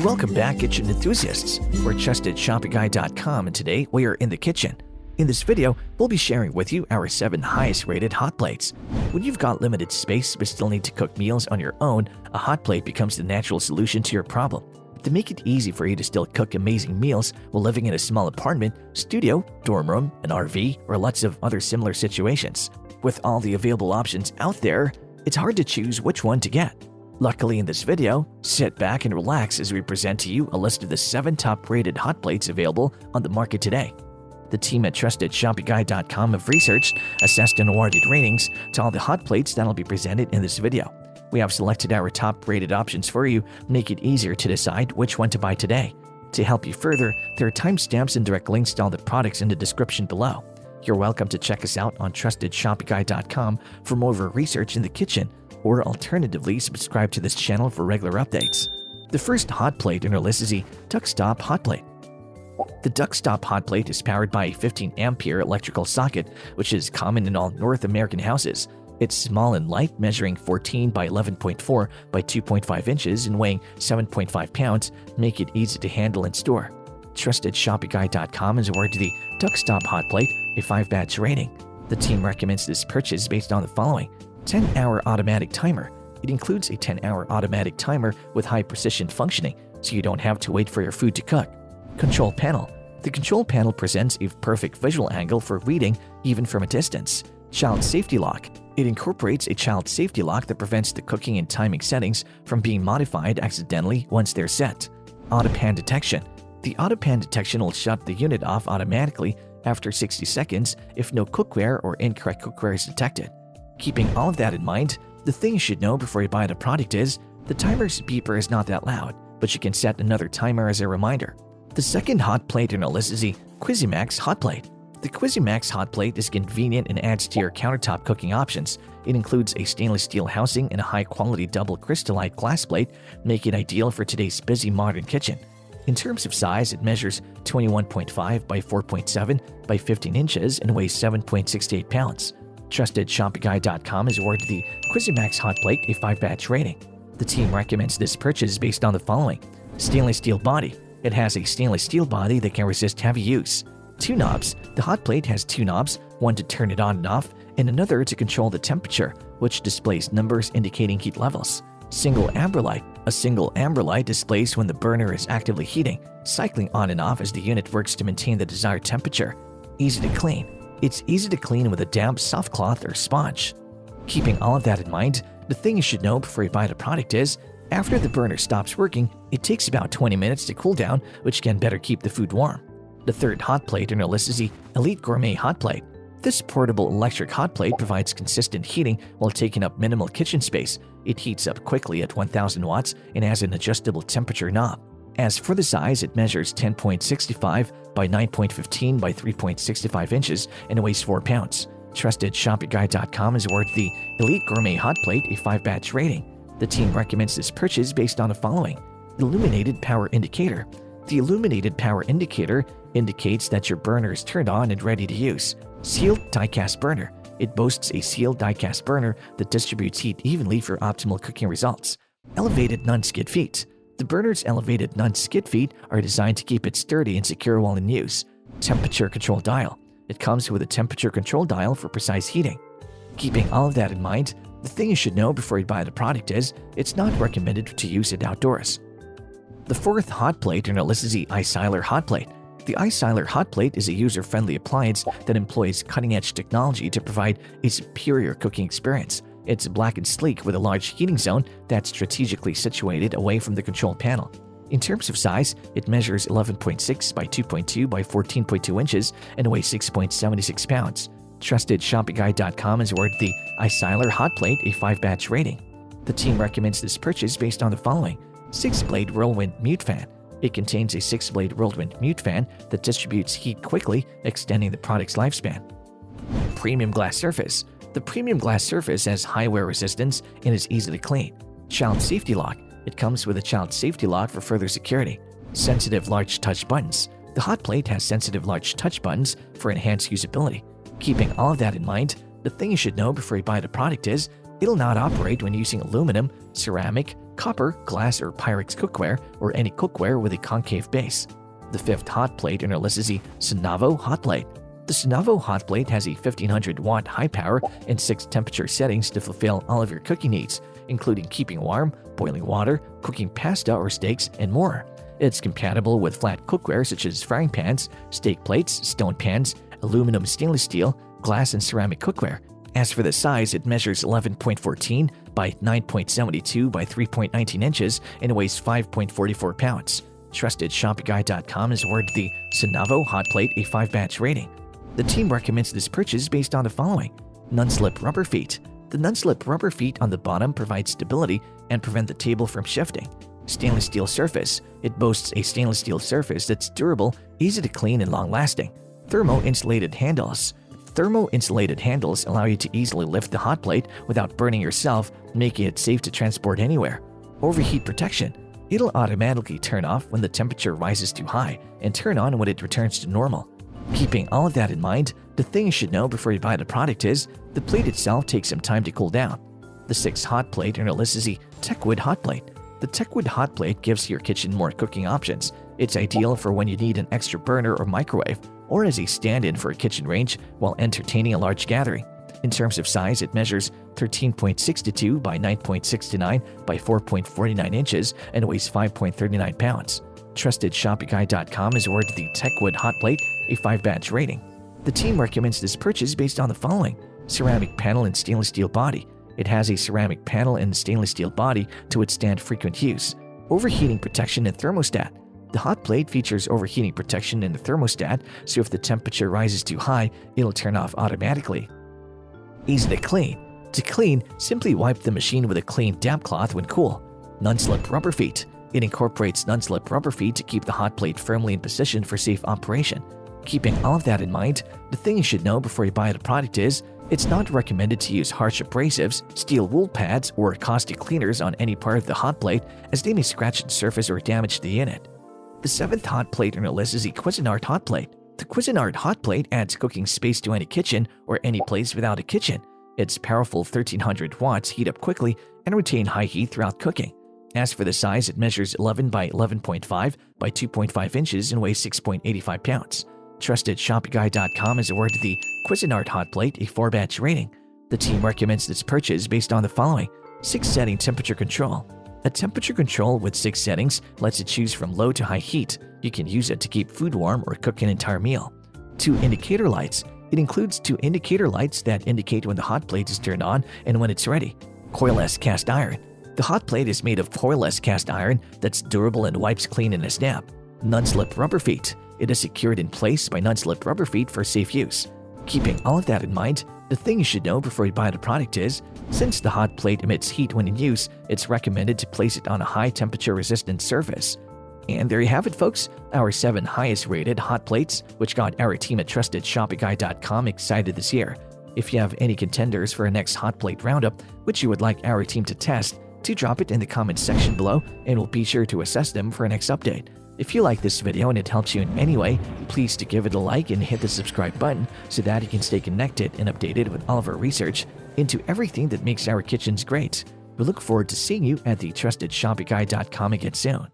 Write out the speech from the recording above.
Welcome back, kitchen enthusiasts. We're TrustedShoppingGuide.com, and today we are in the kitchen. In this video, we'll be sharing with you our 7 highest rated hot plates. When you've got limited space but still need to cook meals on your own, a hot plate becomes the natural solution to your problem. To make it easy for you to still cook amazing meals while living in a small apartment, studio, dorm room, an RV, or lots of other similar situations. With all the available options out there, it's hard to choose which one to get. Luckily, in this video, sit back and relax as we present to you a list of the 7 top-rated hot plates available on the market today. The team at TrustedShoppingGuide.com have researched, assessed, and awarded ratings to all the hot plates that will be presented in this video. We have selected our top-rated options for you, make it easier to decide which one to buy today. To help you further, there are timestamps and direct links to all the products in the description below. You're welcome to check us out on TrustedShoppingGuide.com for more of our research in the kitchen, or alternatively subscribe to this channel for regular updates. The first hot plate in our list is the Duxtop Hot Plate. The Duxtop Hot Plate is powered by a 15-ampere electrical socket, which is common in all North American houses. It's small and light, measuring 14 by 11.4 by 2.5 inches and weighing 7.5 pounds, make it easy to handle and store. TrustedShoppingGuide.com has awarded the Duxtop Hot Plate a 5-batch rating. The team recommends this purchase based on the following: 10-hour automatic timer. It includes a 10-hour automatic timer with high precision functioning, so you don't have to wait for your food to cook. Control panel. The control panel presents a perfect visual angle for reading even from a distance. Child safety lock. It incorporates a child safety lock that prevents the cooking and timing settings from being modified accidentally once they're set. Auto pan detection. The auto pan detection will shut the unit off automatically after 60 seconds if no cookware or incorrect cookware is detected. Keeping all of that in mind, the thing you should know before you buy the product is, the timer's beeper is not that loud, but you can set another timer as a reminder. The second hot plate in our list is the CUSIMAX Hot Plate. The CUSIMAX Hot Plate is convenient and adds to your countertop cooking options. It includes a stainless steel housing and a high-quality double crystallite glass plate, making it ideal for today's busy modern kitchen. In terms of size, it measures 21.5 by 4.7 by 15 inches and weighs 7.68 pounds. TrustedShoppingGuide.com has awarded the CUSIMAX Hot Plate a 5-batch rating. The team recommends this purchase based on the following: stainless steel body. It has a stainless steel body that can resist heavy use. 2 knobs. The hot plate has 2 knobs, one to turn it on and off, and another to control the temperature, which displays numbers indicating heat levels. Single amber light. A single amber light displays when the burner is actively heating, cycling on and off as the unit works to maintain the desired temperature. Easy to clean. It's easy to clean with a damp soft cloth or sponge. Keeping all of that in mind, the thing you should know before you buy the product is, after the burner stops working, it takes about 20 minutes to cool down, which can better keep the food warm. The third hot plate in our list is the Elite Gourmet Hot Plate. This portable electric hot plate provides consistent heating while taking up minimal kitchen space. It heats up quickly at 1000 watts and has an adjustable temperature knob. As for the size, it measures 10.65 by 9.15 by 3.65 inches and weighs 4 pounds. TrustedShoppingGuide.com has awarded the Elite Gourmet Hot Plate a 5-batch rating. The team recommends this purchase based on the following: illuminated power indicator. The illuminated power indicator indicates that your burner is turned on and ready to use. Sealed die-cast burner. It boasts a sealed die-cast burner that distributes heat evenly for optimal cooking results. Elevated non-skid feet. The burner's elevated non-skid feet are designed to keep it sturdy and secure while in use. Temperature control dial. It comes with a temperature control dial for precise heating. Keeping all of that in mind, the thing you should know before you buy the product is, it's not recommended to use it outdoors. The fourth hot plate in our list is the ISILER Hot Plate. The ISILER Hot Plate is a user-friendly appliance that employs cutting-edge technology to provide a superior cooking experience. It's black and sleek with a large heating zone that's strategically situated away from the control panel. In terms of size, it measures 11.6 by 2.2 by 14.2 inches and weighs 6.76 pounds. TrustedShoppingGuide.com has awarded the ISILER Hot Plate a 5-batch rating. The team recommends this purchase based on the following: 6-blade whirlwind mute fan. It contains a 6-blade whirlwind mute fan that distributes heat quickly, extending the product's lifespan. Premium glass surface. The premium glass surface has high wear resistance and is easy to clean. Child safety lock. It comes with a child safety lock for further security. Sensitive large touch buttons. The hot plate has sensitive large touch buttons for enhanced usability. Keeping all of that in mind, the thing you should know before you buy the product is, it'll not operate when using aluminum, ceramic, copper, glass, or Pyrex cookware, or any cookware with a concave base. The fifth hot plate in our list is the SUNAVO Hot Plate. The SUNAVO Hot Plate has a 1500-watt high power and 6 temperature settings to fulfill all of your cooking needs, including keeping warm, boiling water, cooking pasta or steaks, and more. It's compatible with flat cookware such as frying pans, steak plates, stone pans, aluminum, stainless steel, glass, and ceramic cookware. As for the size, it measures 11.14 by 9.72 by 3.19 inches and weighs 5.44 pounds. Trusted ShoppingGuide.com has awarded the SUNAVO Hot Plate a 5-batch rating. The team recommends this purchase based on the following: non-slip rubber feet. The non-slip rubber feet on the bottom provide stability and prevent the table from shifting. Stainless steel surface. It boasts a stainless steel surface that's durable, easy to clean, and long-lasting. Thermo-insulated handles. Thermo-insulated handles allow you to easily lift the hot plate without burning yourself, making it safe to transport anywhere. Overheat protection. It'll automatically turn off when the temperature rises too high and turn on when it returns to normal. Keeping all of that in mind, the thing you should know before you buy the product is the plate itself takes some time to cool down. The sixth hot plate in our list is the Techwood Hot Plate. The Techwood Hot Plate gives your kitchen more cooking options. It's ideal for when you need an extra burner or microwave, or as a stand-in for a kitchen range while entertaining a large gathering. In terms of size, it measures 13.62 by 9.69 by 4.49 inches and weighs 5.39 pounds. Trusted ShoppingGuide.com has awarded the Techwood Hot Plate a 5-batch rating. The team recommends this purchase based on the following: ceramic panel and stainless steel body. It has a ceramic panel and stainless steel body to withstand frequent use. Overheating protection and thermostat. The hot plate features overheating protection and a thermostat, so if the temperature rises too high, it'll turn off automatically. Easy to clean. To clean, simply wipe the machine with a clean damp cloth when cool. Non-slip rubber feet. It incorporates non-slip rubber feet to keep the hot plate firmly in position for safe operation. Keeping all of that in mind, the thing you should know before you buy the product is it's not recommended to use harsh abrasives, steel wool pads, or caustic cleaners on any part of the hot plate, as they may scratch the surface or damage the unit. The seventh hot plate on our list is the Cuisinart Hot Plate. The Cuisinart Hot Plate adds cooking space to any kitchen or any place without a kitchen. Its powerful 1300 watts heat up quickly and retain high heat throughout cooking. As for the size, it measures 11 by 11.5 by 2.5 inches and weighs 6.85 pounds. Trusted ShoppingGuide.com has awarded the Cuisinart Hot Plate a 4-batch rating. The team recommends this purchase based on the following: 6-setting temperature control. A temperature control with 6 settings lets you choose from low to high heat. You can use it to keep food warm or cook an entire meal. 2 indicator lights. It includes 2 indicator lights that indicate when the hot plate is turned on and when it's ready. Coilless cast iron. The hot plate is made of coilless cast iron that's durable and wipes clean in a snap. Non-slip rubber feet. It is secured in place by non-slip rubber feet for safe use. Keeping all of that in mind, the thing you should know before you buy the product is, since the hot plate emits heat when in use, it's recommended to place it on a high temperature resistant surface. And there you have it, folks, our 7 highest rated hot plates, which got our team at TrustedShoppingGuide.com excited this year. If you have any contenders for our next hot plate roundup, which you would like our team to test, do drop it in the comments section below and we'll be sure to assess them for our next update. If you like this video and it helps you in any way, please do give it a like and hit the subscribe button so that you can stay connected and updated with all of our research into everything that makes our kitchens great. We look forward to seeing you at the TrustedShoppingGuide.com again soon.